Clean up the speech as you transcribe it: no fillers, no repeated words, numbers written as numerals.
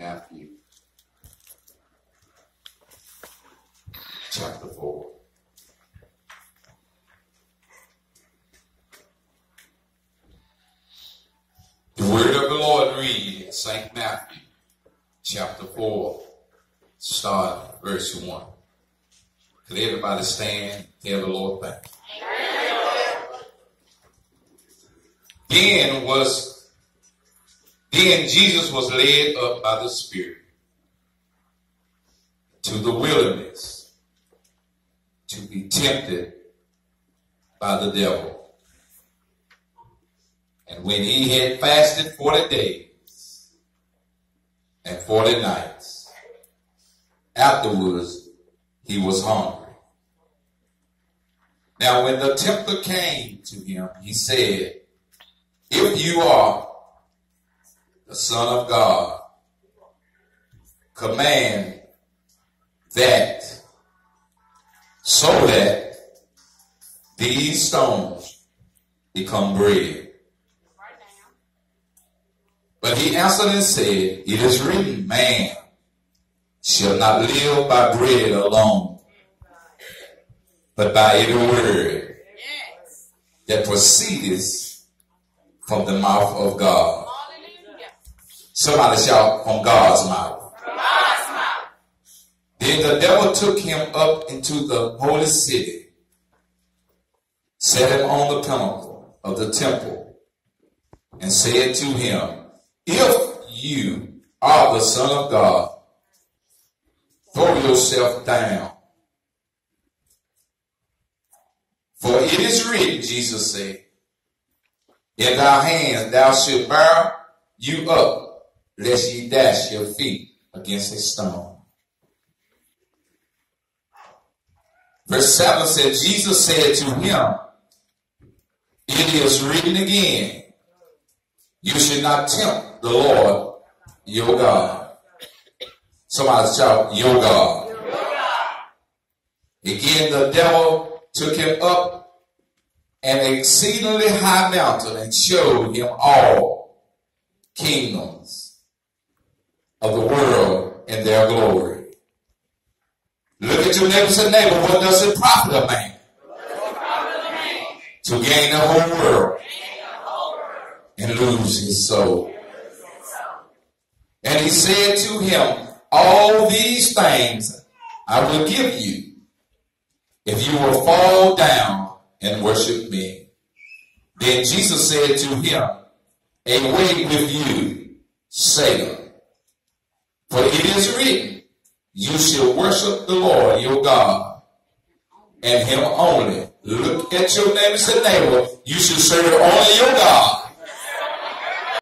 Matthew chapter 4. The word of the Lord read in St. Matthew chapter 4, start verse 1. Could everybody stand? Tell the Lord thank you. Then Jesus was led up by the Spirit to the wilderness to be tempted by the devil. And when he had fasted 40 days and 40 nights, afterwards he was hungry. Now when the tempter came to him, he said, "If you are the Son of God, command that so that these stones become bread." But he answered and said, "It is written, man shall not live by bread alone, but by every word that proceedeth from the mouth of God." Somebody shout, from God's mouth. From God's mouth. Then the devil took him up into the holy city, set him on the pinnacle of the temple, and said to him, "If you are the Son of God, throw yourself down. For it is written," Jesus said, "in thy hands thou shalt bear you up, lest ye dash your feet against a stone." Verse 7 said, Jesus said to him, "It is written again, you should not tempt the Lord your God." Somebody shout, your God. Your God. Again, the devil took him up an exceedingly high mountain and showed him all kingdoms of the world and their glory. Look at your neighbor and say, "Neighbor, what does it profit a man to gain the whole world and lose his soul?" And he said to him, "All these things I will give you if you will fall down and worship me." Then Jesus said to him, "Away with you, Satan. For it is written, you shall worship the Lord your God, and him only." Look at your neighbor and say, "Neighbor, you should serve only your God